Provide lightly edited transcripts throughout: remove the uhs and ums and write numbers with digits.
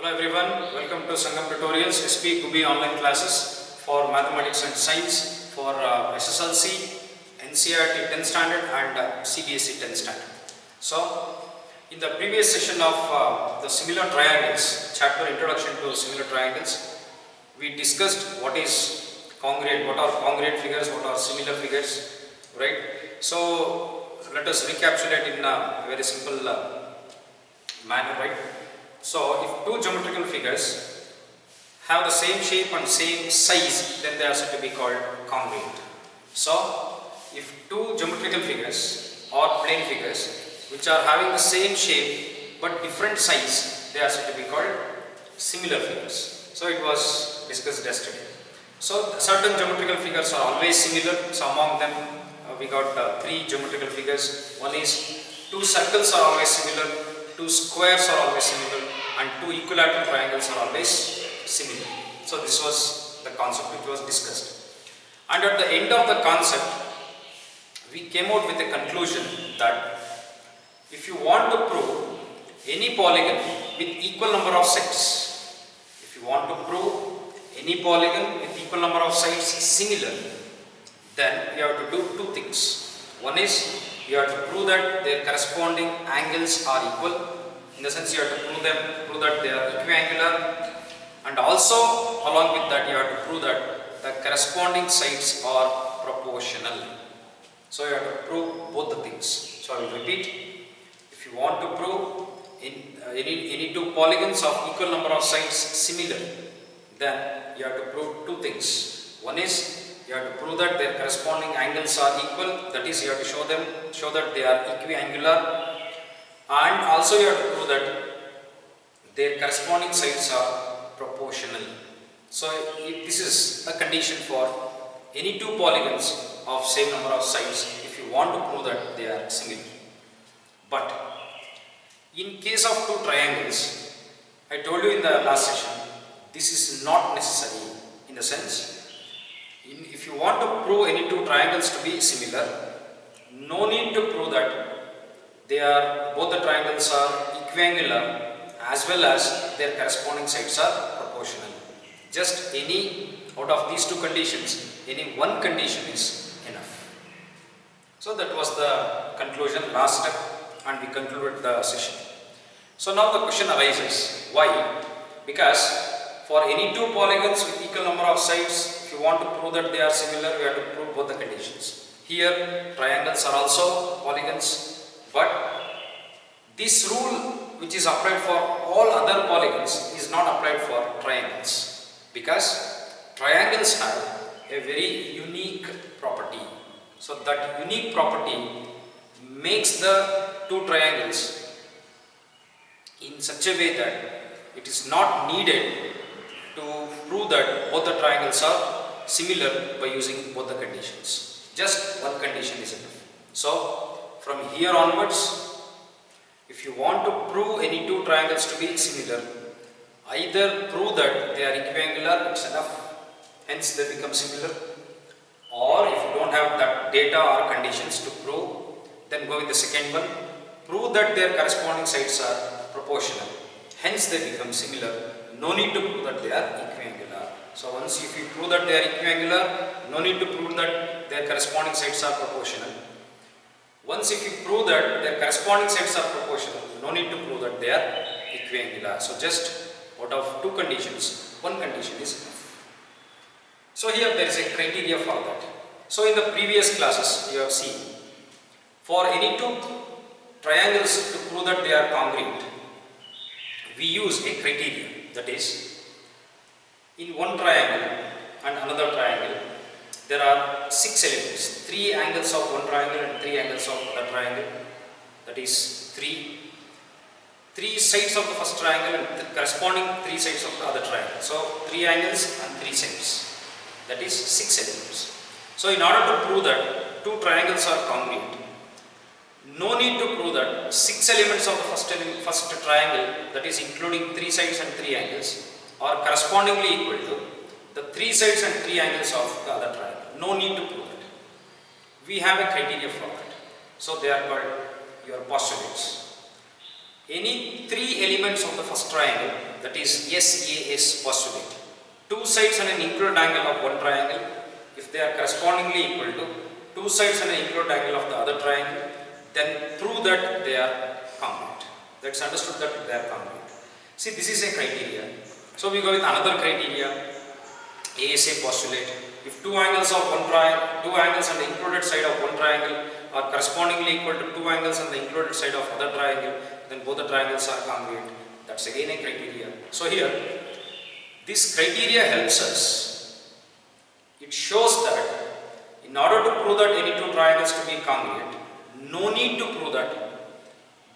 Hello everyone, welcome to Sangam tutorials, SP Gubbi online classes for mathematics and science for SSLC, Ncert 10th standard and Cbse 10th standard. So, in the previous session of the similar triangles, chapter introduction to similar triangles, we discussed what is congruent, what are congruent figures, what are similar figures, right? So, let us recapitulate in a very simple manner, right? So, if two geometrical figures have the same shape and same size, then they are said to be called congruent. So, if two geometrical figures or plane figures which are having the same shape but different size, they are said to be called similar figures. So, it was discussed yesterday. So, certain geometrical figures are always similar. So, among them we got three geometrical figures. One is two circles are always similar, two squares are always similar, and two equilateral triangles are always similar. So this was the concept which was discussed. And at the end of the concept, we came out with a conclusion that if you want to prove any polygon with equal number of sides, if you want to prove any polygon with equal number of sides similar, then you have to do two things. One is you have to prove that their corresponding angles are equal. In the sense, you have to prove that they are equiangular, and also along with that you have to prove that the corresponding sides are proportional. So you have to prove both the things. So I will repeat. If you want to prove any two polygons of equal number of sides similar, then you have to prove two things. One is you have to prove that their corresponding angles are equal. That is, you have to show that they are equiangular. And also you have to prove that their corresponding sides are proportional. So this is a condition for any two polygons of same number of sides if you want to prove that they are similar. But in case of two triangles, I told you in the last session, this is not necessary. In the sense, if you want to prove any two triangles to be similar, no need to prove that both the triangles are equiangular as well as their corresponding sides are proportional. Just any out of these two conditions, any one condition is enough. So that was the conclusion, last step, and we concluded the session. So now the question arises, why? Because for any two polygons with equal number of sides, if you want to prove that they are similar, you have to prove both the conditions. Here triangles are also polygons. But this rule which is applied for all other polygons is not applied for triangles, because triangles have a very unique property. So that unique property makes the two triangles in such a way that it is not needed to prove that both the triangles are similar by using both the conditions. Just one condition is enough. So from here onwards, if you want to prove any two triangles to be similar, either prove that they are equiangular, it's enough, hence they become similar, or if you don't have that data or conditions to prove, then go with the second one, prove that their corresponding sides are proportional, hence they become similar, no need to prove that they are equiangular. So once if you prove that they are equiangular, no need to prove that their corresponding sides are proportional. Once if you prove that their corresponding sides are proportional, no need to prove that they are equiangular. So just out of two conditions, one condition is enough. So here there is a criteria for that. So in the previous classes you have seen, for any two triangles to prove that they are congruent, we use a criteria, that is, in one triangle and another triangle, there are 6 elements, 3 angles of one triangle and 3 angles of other triangle, that is 3 sides of the first triangle and the corresponding 3 sides of the other triangle. So 3 angles and 3 sides, that is 6 elements. So in order to prove that two triangles are congruent, no need to prove that 6 elements of the first triangle, that is including 3 sides and 3 angles, are correspondingly equal to the 3 sides and 3 angles of the other triangle. No need to prove it. We have a criteria for that. So they are called your postulates. Any 3 elements of the first triangle that is SAS postulate. Two sides and an included angle of one triangle, if they are correspondingly equal to two sides and an included angle of the other triangle, then prove that they are congruent. That's understood that they are congruent. See, this is a criteria. So we go with another criteria, ASA postulate. If two angles of one triangle, two angles on the included side of one triangle are correspondingly equal to two angles on the included side of other triangle, then both the triangles are congruent. That's again a criteria. So here, this criteria helps us. It shows that in order to prove that any two triangles to be congruent, no need to prove that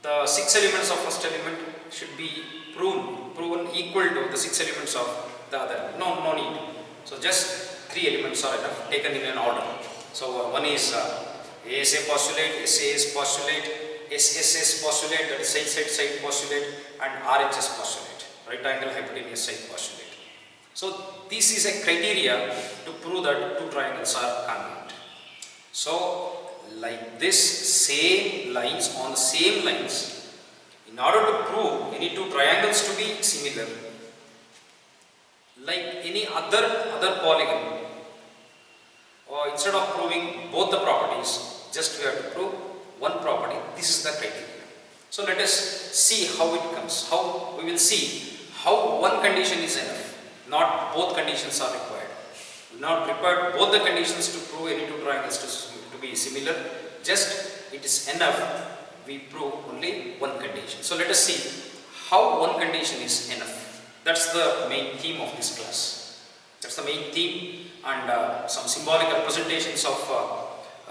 the 6 elements of first element should be proven equal to the 6 elements of the other. No need. So just 3 elements are enough, taken in an order. So one is ASA postulate, SAS postulate, SSS postulate, that is side postulate, and RHS postulate, right angle hypotenuse side postulate. So this is a criteria to prove that two triangles are congruent. So like this, same lines on the same lines, in order to prove any two triangles to be similar, like any other polygon, or instead of proving both the properties, just we have to prove one property. This is the criteria. So let us see how it comes. How we will see how one condition is enough. Not both conditions are required. We not required both the conditions to prove any two triangles to be similar. Just it is enough we prove only one condition. So let us see how one condition is enough. That's the main theme of this class. That's the main theme, and some symbolic representations of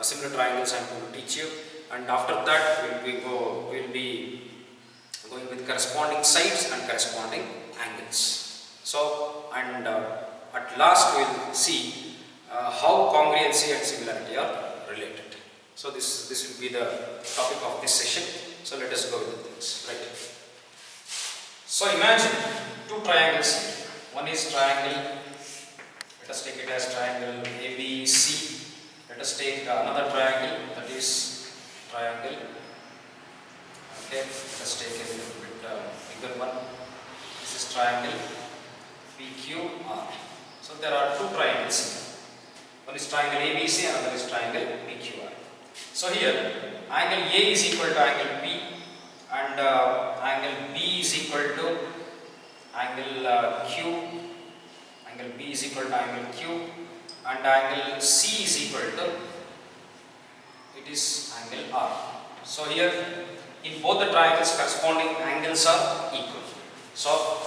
similar triangles I am going to teach you. And after that we'll be going with corresponding sides and corresponding angles. So, and at last we will see how congruency and similarity are related. So this will be the topic of this session. So let us go with the things. Right. So imagine two triangles. One is triangle. Let us take it as triangle ABC. Let us take another triangle, that is triangle. Okay. Let us take a little bit bigger one. This is triangle PQR. So there are two triangles here. One is triangle ABC, another is triangle PQR. So here angle A is equal to angle P, and angle B is equal to angle Q. Angle B is equal to angle Q, and angle C is equal to, it is angle R. So here in both the triangles corresponding angles are equal. So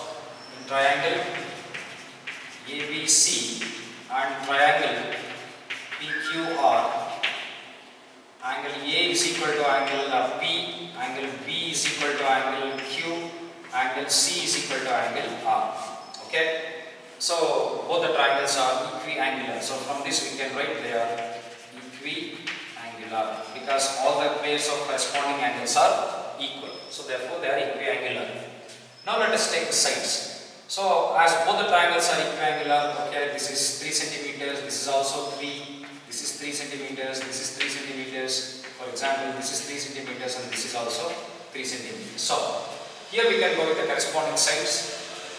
in triangle ABC and triangle PQR, angle A is equal to angle P, angle B is equal to angle Q, angle C is equal to angle R. Okay. So both the triangles are equiangular. So from this we can write they are equiangular because all the pairs of corresponding angles are equal. So therefore they are equiangular. Now let us take the sides. So as both the triangles are equiangular, okay, this is 3 centimeters, this is also 3, this is 3 centimeters, this is 3 centimeters. For example, this is 3 centimeters and this is also 3 centimeters. So here we can go with the corresponding sides.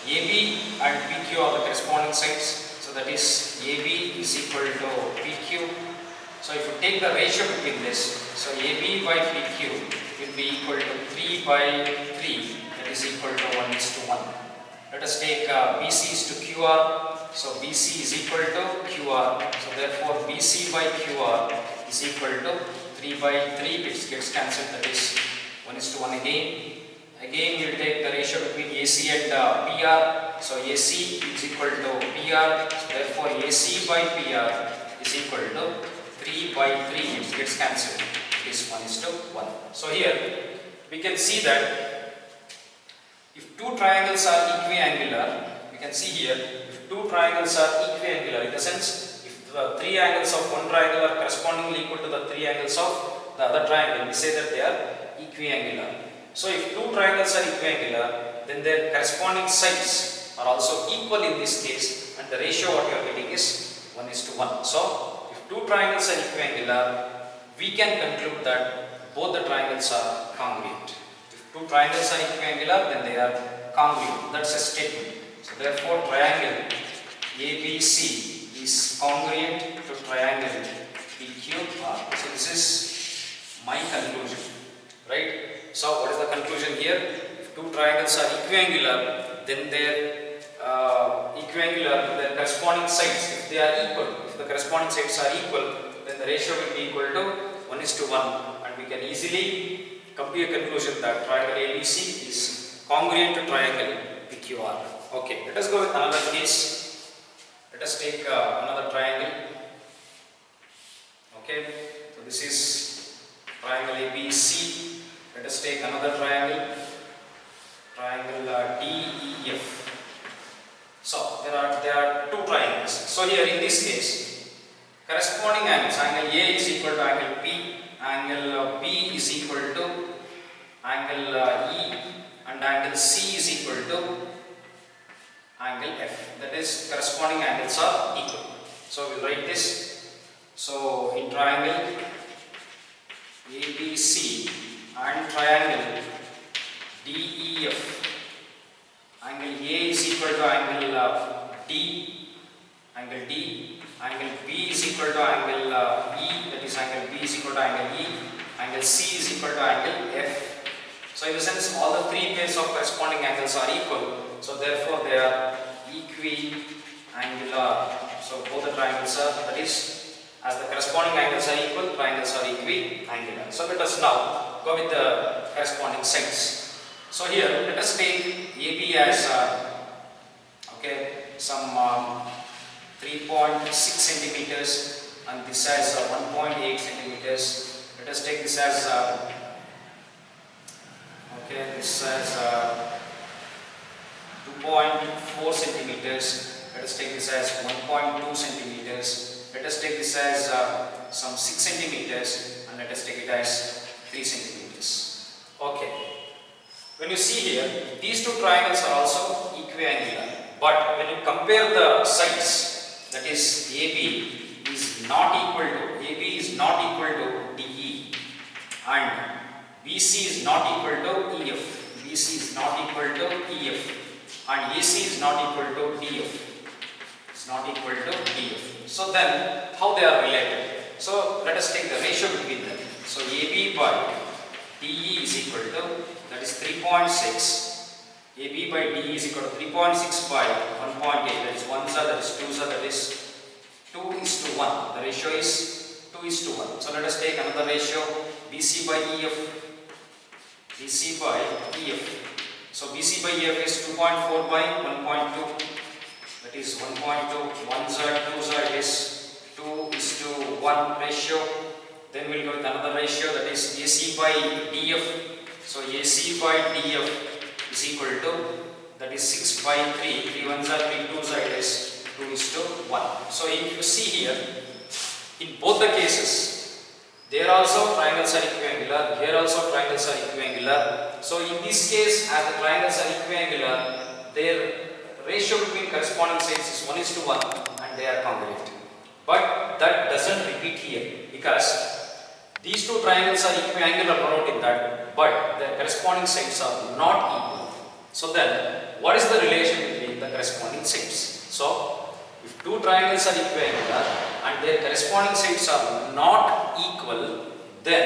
AB and PQ are the corresponding sides. So that is AB is equal to PQ. So if you take the ratio between this, so AB by PQ will be equal to 3 by 3, that is equal to 1:1. Let us take BC is to QR. So BC is equal to QR. So therefore BC by QR is equal to 3 by 3, which gets cancelled, that is 1:1 again. Again we will take the ratio between AC and PR. So AC is equal to PR. So therefore AC by PR is equal to 3 by 3, which gets cancelled. It is 1:1. So here we can see that if two triangles are equiangular, we can see here, if two triangles are equiangular, in the sense, if the 3 angles of one triangle are correspondingly equal to the 3 angles of the other triangle, we say that they are equiangular. So if two triangles are equiangular, then their corresponding sides are also equal in this case, and the ratio what you are getting is 1:1. So if two triangles are equiangular, we can conclude that both the triangles are congruent. If two triangles are equiangular, then they are congruent. That's a statement. So therefore triangle ABC is congruent to triangle PQR. So this is my conclusion, right? So what is the conclusion here? If two triangles are equiangular, then their corresponding sides, if they are equal, if the corresponding sides are equal, then the ratio will be equal to 1:1, and we can easily come to a conclusion that triangle ABC is congruent to triangle PQR. Okay, let us go with another case. Let us take another triangle. Okay, so this is triangle ABC. Let us take another triangle, triangle DEF. So there are two triangles. So here in this case, corresponding angles, angle A is equal to angle P, angle B is equal to angle E, and angle C is equal to angle F. That is, corresponding angles are equal. So we will write this. So in triangle ABC and triangle DEF, angle A is equal to angle D, angle D, angle B is equal to angle E, that is angle B is equal to angle E, angle C is equal to angle F. So in the sense, all the three pairs of corresponding angles are equal, so therefore they are equiangular. So both the triangles are, that is, as the corresponding angles are equal, triangles are equiangular. So let us now go with the corresponding sides. So here let us take AB as some 3.6 centimeters and this as 1.8 centimeters. Let us take this as this as 2.4 centimeters. Let us take this as 1.2 centimeters. Let us take this as some 6 centimeters, and let us take it as 3 centimeters. Okay. When you see here, these two triangles are also equiangular, but when you compare the sides, that is AB is not equal to DE, and BC is not equal to EF, BC is not equal to EF, and AC is not equal to DF. It's not equal to DF. So then, how they are related? So let us take the ratio between them. So AB by DE is equal to, that is 3.6. AB by DE is equal to 3.6 by 1.8. That is 1 sir, that is 2 sir, that is 2:1. The ratio is 2:1. So let us take another ratio, BC by EF. BC by EF. So BC by EF is 2.4 by 1.2. That is 1.2. 1 sir, 2 sir, it is 2:1 ratio. Then we will go with another ratio, that is AC by DF. So AC by DF is equal to, that is 6 by 3. 3 1s are 3 2s are, it is 2:1. So if you see here, in both the cases, there also triangles are equiangular, here also triangles are equiangular. So in this case, as the triangles are equiangular, their ratio between corresponding sides is 1:1 and they are congruent. But that doesn't repeat here, because these two triangles are equiangular, no doubt in that, but their corresponding sides are not equal. So then, what is the relation between the corresponding sides? So, if two triangles are equiangular and their corresponding sides are not equal, then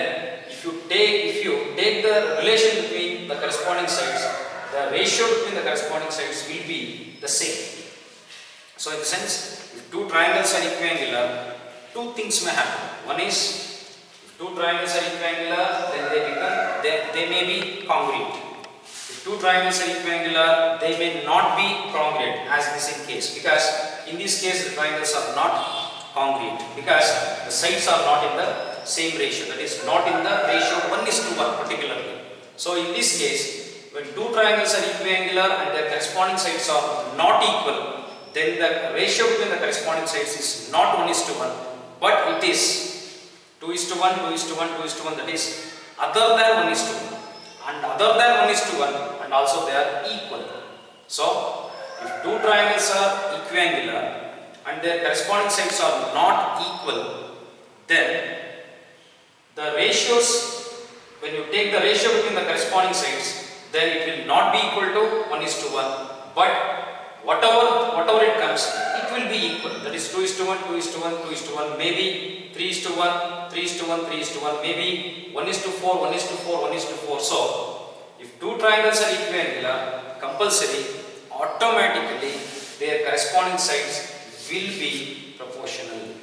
if you take the relation between the corresponding sides, the ratio between the corresponding sides will be the same. So in the sense, if two triangles are equiangular, two things may happen. One is, if two triangles are equiangular, then they may be congruent. If two triangles are equiangular, they may not be congruent, as in this case, because in this case the triangles are not congruent, because the sides are not in the same ratio, that is not in the ratio 1:1 particularly. So in this case, when two triangles are equiangular and their corresponding sides are not equal, then the ratio between the corresponding sides is not 1:1, but it is 2:1, 2:1, 2:1, that is other than 1:1, and other than 1:1, and also they are equal. So, if two triangles are equiangular and their corresponding sides are not equal, then the ratios, when you take the ratio between the corresponding sides, then it will not be equal to 1:1, but whatever it comes, it will be equal. That is 2:1, 2:1, 2:1, maybe 3:1, 3:1, 3:1, maybe 1:4, 1:4, 1:4. So, if two triangles are equiangular, compulsory, automatically their corresponding sides will be proportional.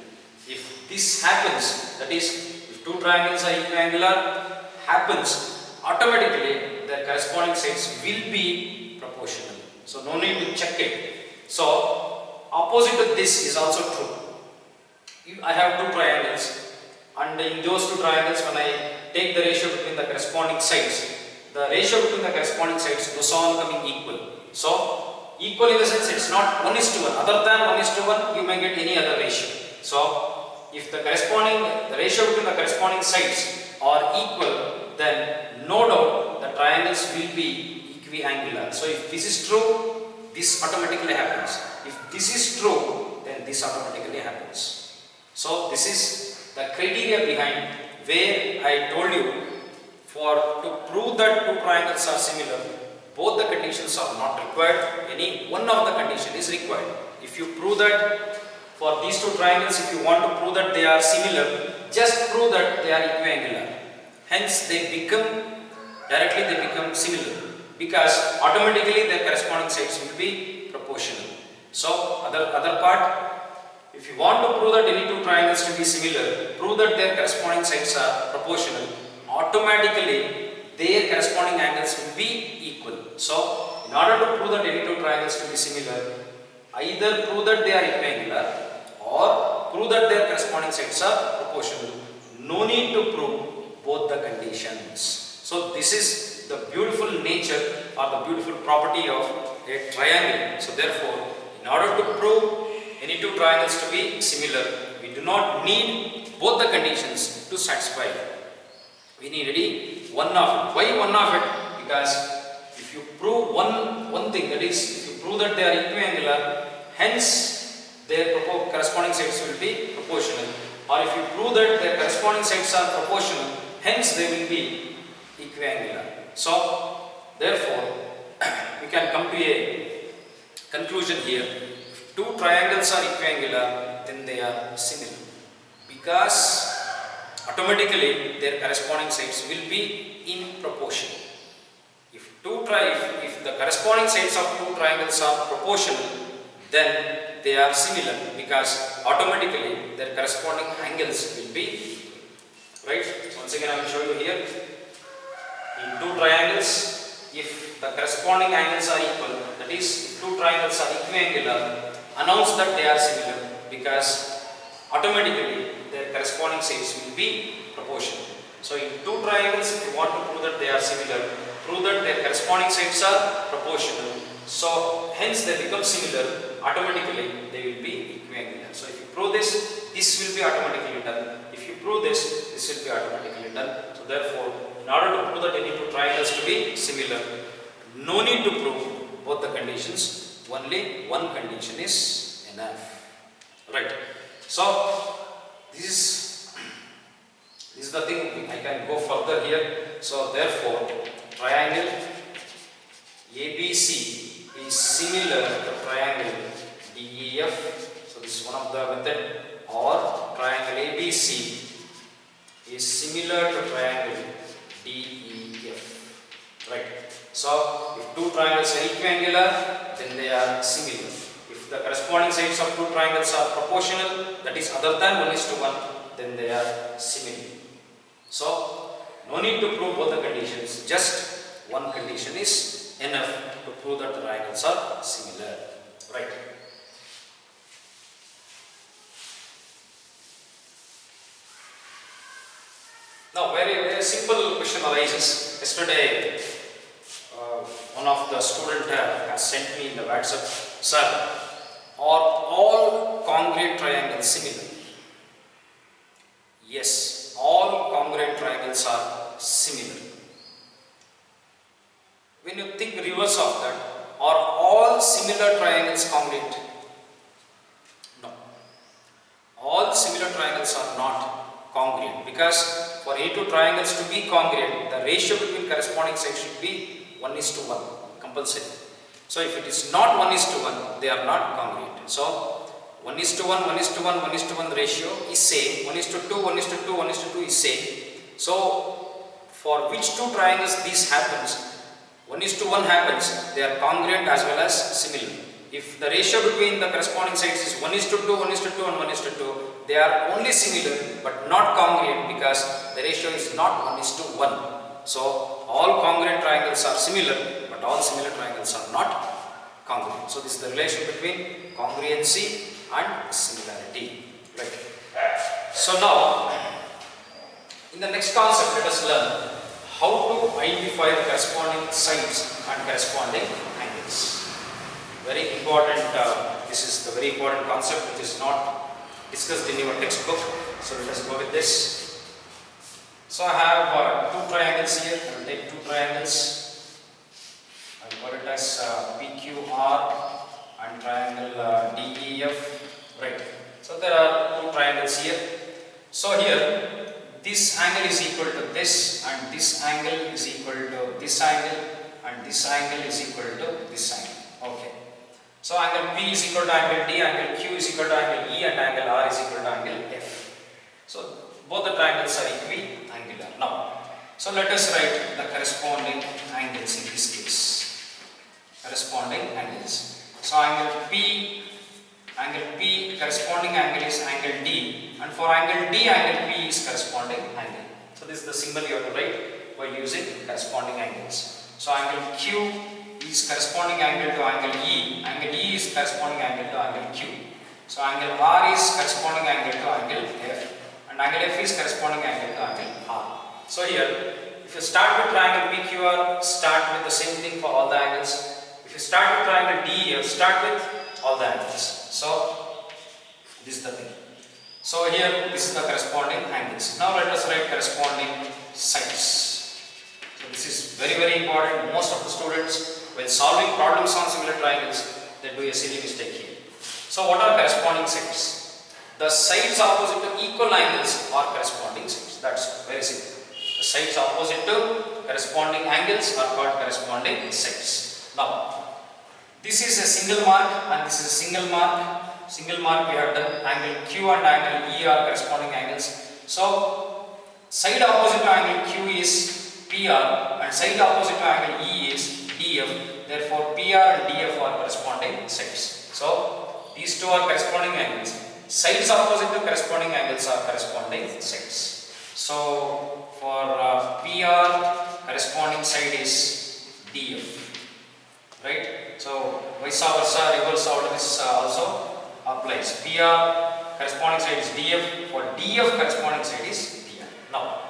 If this happens, that is, if two triangles are equiangular, happens, automatically their corresponding sides will be proportional. So no need to check it. So opposite to this is also true. If I have two triangles, and in those two triangles, when I take the ratio between the corresponding sides, the ratio between the corresponding sides goes on coming equal. So equal in the sense it's not 1:1. Other than 1:1, you may get any other ratio. So if the ratio between the corresponding sides are equal, then no doubt the triangles will be equiangular. So if this is true, this automatically happens. If this is true, then this automatically happens. So this is the criteria behind where I told you to prove that two triangles are similar, both the conditions are not required, any one of the condition is required. If you prove that for these two triangles, if you want to prove that they are similar, just prove that they are equiangular. Hence directly they become similar, because automatically their corresponding sides will be proportional. So other part, if you want to prove that any two triangles to be similar, prove that their corresponding sides are proportional, automatically their corresponding angles will be equal. So in order to prove that any two triangles to be similar, either prove that they are equiangular or prove that their corresponding sides are proportional. No need to prove both the conditions. So this is the beautiful nature or the beautiful property of a triangle. So therefore, in order to prove any two triangles to be similar, we do not need both the conditions to satisfy. We need only one of it. Why one of it? Because if you prove one thing, that is, if you prove that they are equiangular, hence their corresponding sides will be proportional. Or if you prove that their corresponding sides are proportional, hence they will be equiangular. So therefore, we can come to a conclusion here. If two triangles are equiangular, then they are similar, because automatically their corresponding sides will be in proportion. If the corresponding sides of two triangles are proportional, then they are similar, because automatically their corresponding angles will be equal. Right? Once again I will show you here. In two triangles, if the corresponding angles are equal, that is, if two triangles are equiangular, announce that they are similar, because automatically their corresponding sides will be proportional. So in two triangles, if you want to prove that they are similar, prove that their corresponding sides are proportional. So hence they become similar, automatically they will be equiangular. So if you prove this, this will be automatically done. If you prove this, this will be automatically done. So therefore, in order to prove that any two triangles to be similar, no need to prove both the conditions, only one condition is enough. Right. So this is the thing. I can go further here. So therefore, triangle ABC is similar to triangle DEF. So this is one of the method. Or triangle ABC is similar to triangle DEF. Right. So if two triangles are equiangular, then they are similar. If the corresponding sides of two triangles are proportional, that is other than 1:1, then they are similar. So no need to prove both the conditions, just one condition is enough to prove that the triangles are similar. Right. Now very simple question arises. Yesterday one of the student has sent me in the WhatsApp, sir, are all congruent triangles similar? Yes, all congruent triangles are similar. When you think reverse of that, are all similar triangles congruent? No. All similar triangles are not congruent, because for any two triangles to be congruent, the ratio between corresponding sides should be 1 is to 1 compulsory. So if it is not 1 is to 1, they are not congruent. So 1 is to 1, 1 is to 1, 1 is to 1 ratio is same, 1 is to 2, 1 is to 2, 1 is to 2 is same. So for which two triangles this happens, 1 is to 1 happens, they are congruent as well as similar. If the ratio between the corresponding sides is 1 is to 2, 1 is to 2 and 1 is to 2, they are only similar but not congruent because the ratio is not 1 is to 1. So all congruent triangles are similar but all similar triangles are not congruent. So this is the relation between congruency and similarity. Right. So now in the next concept let us learn how to identify the corresponding sides and corresponding angles. Very important, this is the very important concept which is not discussed in your textbook. So let us go with this. So I have two triangles here. I will take two triangles. I will call it as PQR and triangle DEF. Right. So there are two triangles here. So here this angle is equal to this and this angle is equal to this angle and this angle is equal to this angle. Okay. So angle P is equal to angle D, angle Q is equal to angle E and angle R is equal to angle F. So both the triangles are equiangular. Now, so let us write the corresponding angles in this case. Corresponding angles. So angle P corresponding angle is angle D, and for angle D angle P is corresponding angle. So this is the symbol you have to write while using corresponding angles. So angle Q is corresponding angle to angle E is corresponding angle to angle Q. So angle R is corresponding angle to angle F and angle F is corresponding angle to angle R. So here if you start with triangle PQR, start with the same thing for all the angles. If you start with triangle DEF, start with all the angles. So this is the thing. So here this is the corresponding angles. Now let us write corresponding sides. So this is very very important. Most of the students when solving problems on similar triangles, they do a silly mistake here. So what are corresponding sides? The sides opposite to equal angles are corresponding sides. That's very simple. The sides opposite to corresponding angles are called corresponding sides. Now, this is a single mark and this is a single mark. Single mark we have done. Angle Q and angle E are corresponding angles. So, side opposite to angle Q is PR and side opposite to angle E is DF, therefore PR and DF are corresponding sides. So these two are corresponding angles. Sides opposite to corresponding angles are corresponding sides. So for PR corresponding side is DF, right? So vice versa, reverse order this also applies. PR corresponding side is DF, for DF corresponding side is PR. Now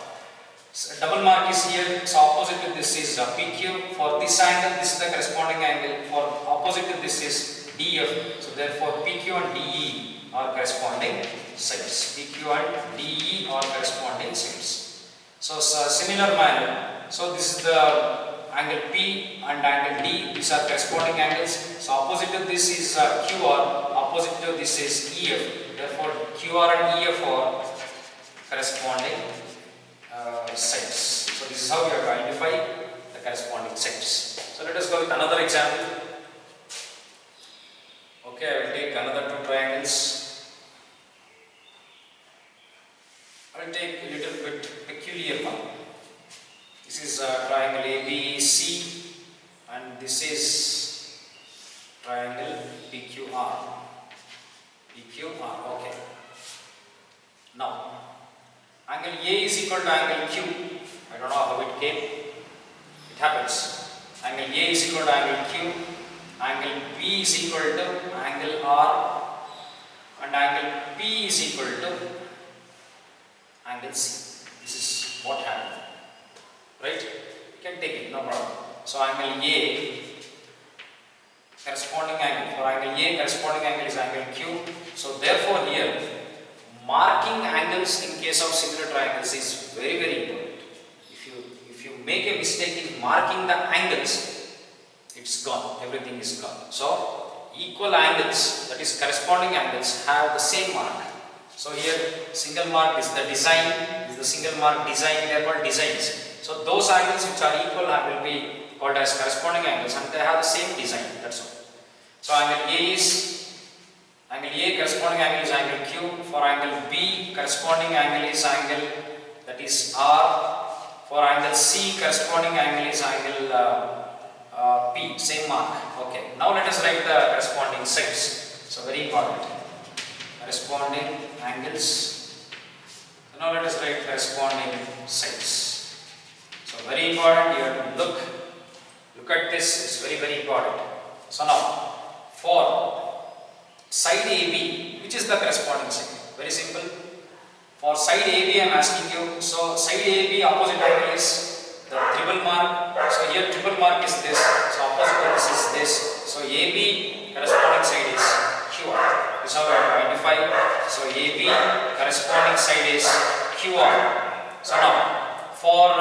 so double mark is here, so opposite to this is PQ. For this angle, this is the corresponding angle. For opposite to this is DF. So therefore PQ and DE are corresponding sides. PQ and DE are corresponding sides. So similar manner. So this is the angle P and angle D. These are corresponding angles. So opposite to this is QR. Opposite to this is EF. Therefore QR and EF are corresponding sides. So this is how you have to identify the corresponding sides. So let us go with another example. Okay, I will take another two triangles. I will take a little bit peculiar one. This is triangle ABC and this is triangle PQR. PQR, okay. Now, angle A is equal to angle Q. I don't know how it came. It happens. Angle A is equal to angle Q. Angle B is equal to angle R. And angle P is equal to angle C. This is what happened. Right? You can take it, no problem. So angle A corresponding angle. For angle A corresponding angle is angle Q. So therefore here marking angles in case of similar triangles is very very important. If you make a mistake in marking the angles, it's gone, everything is gone. So equal angles, that is corresponding angles, have the same mark. So here single mark is the design, is the single mark design, they are called designs. So those angles which are equal will be called as corresponding angles, and they have the same design. That's all. So angle A corresponding angle is angle Q. For angle B, corresponding angle is angle, that is R. For angle C, corresponding angle is angle P, same mark. Okay. Now let us write the corresponding sides. So very important. Corresponding angles. So now let us write corresponding sides. So very important. You have to look at this. It's very important. So now for side AB, which is the corresponding side? Very simple. For side AB, I am asking you. So side AB opposite angle is the triple mark. So here triple mark is this. So opposite of this is this. So AB corresponding side is QR. This is how I identify. So AB corresponding side is QR. So now for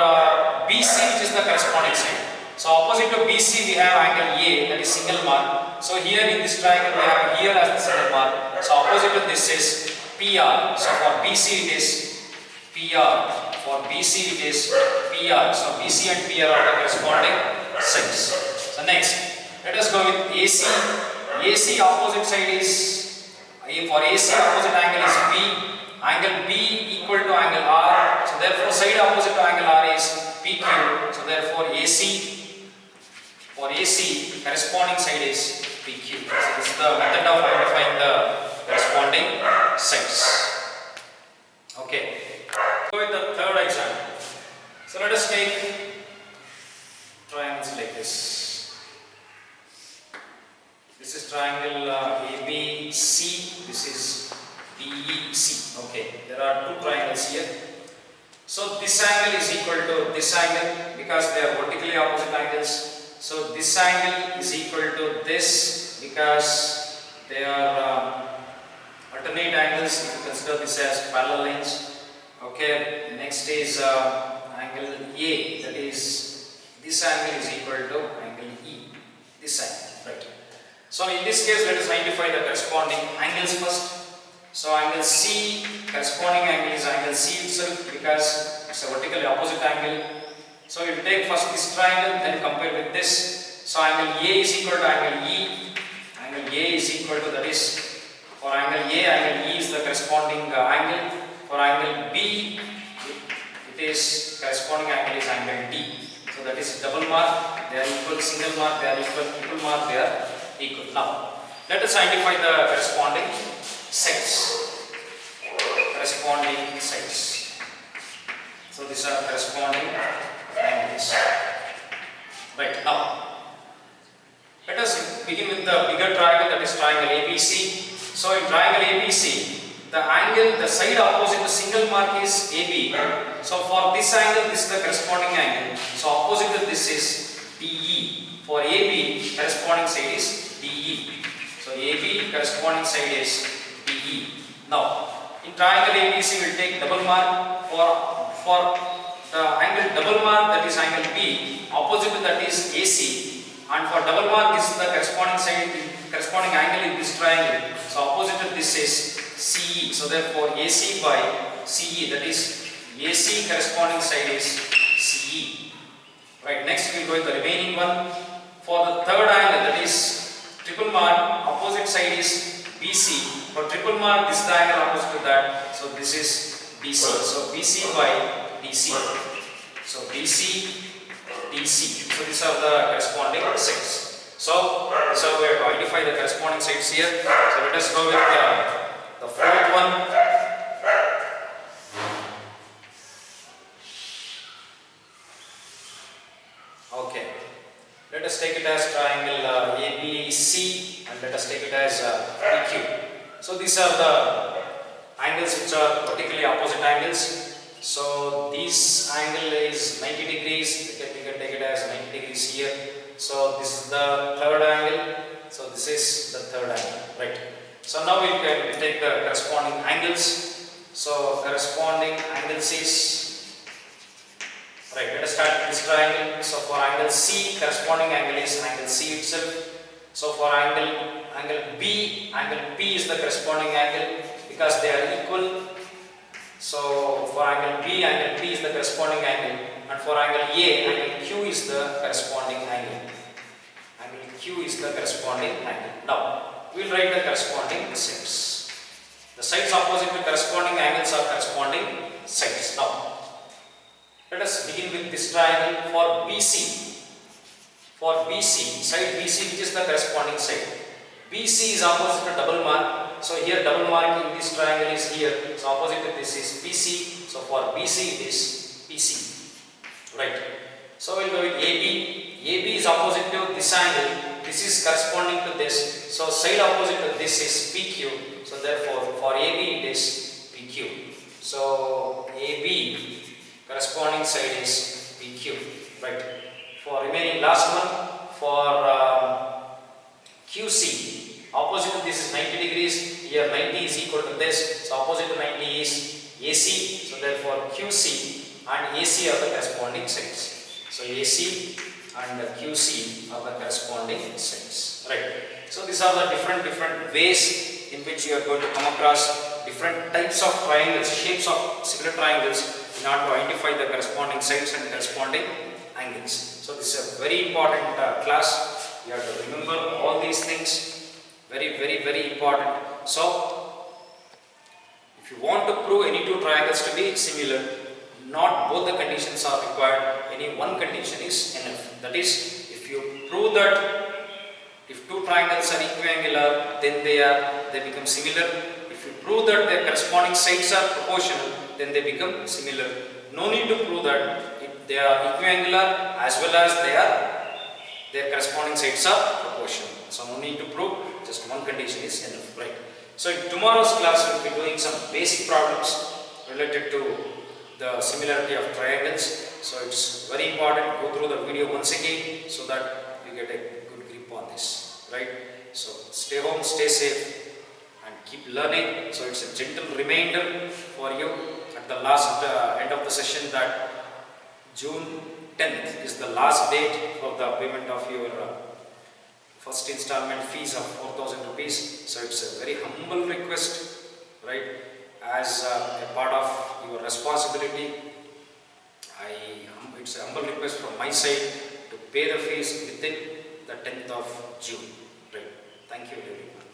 BC, which is the corresponding side. So opposite to BC we have angle A, that is single mark. So here in this triangle we have here as the single mark. So opposite to this is PR. So for BC it is PR. For BC it is PR. So BC and PR are the corresponding sides. So next, let us go with AC. AC opposite side is, for AC opposite angle is B. Angle B equal to angle R. So therefore side opposite to angle R is PQ. So therefore AC, for AC corresponding side is PQ. So this is the method of identifying the corresponding sides. Okay. Go with the third example. So let us take triangles like this. This is triangle ABC. This is DEC. Okay. There are two triangles here. So this angle is equal to this angle because they are vertically opposite angles. So this angle is equal to this because they are alternate angles. If you consider this as parallel lines. Okay. Next is angle A, that is this angle is equal to angle E. This angle, right? So in this case, let us identify the corresponding angles first. So angle C, corresponding angle is angle C itself because it's a vertically opposite angle. So we will take first this triangle, then compare with this. So angle A is equal to angle E. Angle A is equal to, that is for angle A, angle E is the corresponding angle. For angle B, it is corresponding angle is angle D. So that is double mark, they are equal, single mark, they are equal, triple mark, they are equal. Now let us identify the corresponding sides. Corresponding sides. So these are corresponding angles. Right, now let us begin with the bigger triangle, that is triangle ABC. So in triangle ABC, the angle, the side opposite the single mark is AB. So for this angle, this is the corresponding angle. So opposite to this is DE. For AB, corresponding side is DE. So AB corresponding side is DE. Now in triangle ABC, we will take double mark. For the angle double mark, that is angle B, opposite to that is AC, and for double mark this is the corresponding side, corresponding angle in this triangle. So opposite to this is CE. So therefore AC by CE, that is AC corresponding side is CE. Right. Next we will go with the remaining one. For the third angle, that is triple mark, opposite side is BC. For triple mark, this is the angle opposite to that. So this is BC. So BC by DC. So BC, DC. So these are the corresponding sides. So this is how we have to identify the corresponding sides here. So let us go with the fourth one. Okay. Let us take it as triangle ABC and let us take it as PQ. So these are the angles which are vertically opposite angles. So this angle is 90 degrees, we can take it as 90 degrees here. So this is the third angle, so this is the third angle, right. So now we can take the corresponding angles. So corresponding angles is, right, let us start with this triangle. So for angle C, corresponding angle is angle C itself. So for angle B, angle P is the corresponding angle because they are equal. So for angle P is the corresponding angle, and for angle A, angle Q is the corresponding angle. Angle Q is the corresponding angle. Now, we will write the corresponding sides. The sides opposite to corresponding angles are corresponding sides. Now, let us begin with this triangle for BC. For BC, side BC, which is the corresponding side. BC is opposite to double mark. So here double mark in this triangle is here. So opposite to this is BC. So for BC it is PC. Right. So we will go with AB. AB is opposite to this angle. This is corresponding to this. So side opposite to this is PQ. So therefore for AB it is PQ. So AB corresponding side is PQ. Right. For remaining last one, for QC, opposite to this is 90 degrees. Here 90 is equal to this. So opposite to 90 is AC. So therefore QC and AC are the corresponding sides. So AC and QC are the corresponding sides. Right. So these are the different ways in which you are going to come across different types of triangles, shapes of similar triangles in order to identify the corresponding sides and corresponding angles. So this is a very important class. You have to remember all these things. Very important. So if you want to prove any two triangles to be similar, not both the conditions are required. Any one condition is enough. That is, if you prove that if two triangles are equiangular, then they become similar. If you prove that their corresponding sides are proportional, then they become similar. No need to prove that they are equiangular as well as their corresponding sides are proportional. So no need to prove, just one condition is enough, right? So in tomorrow's class we will be doing some basic problems related to the similarity of triangles. So it's very important, go through the video once again so that you get a good grip on this, right? So stay home, stay safe and keep learning. So it's a gentle reminder for you at the last end of the session that June 10th is the last date for the payment of your first installment fees of 4,000 rupees. So it's a very humble request, right? As a part of your responsibility, it's a humble request from my side to pay the fees within the 10th of June, right? Thank you everyone.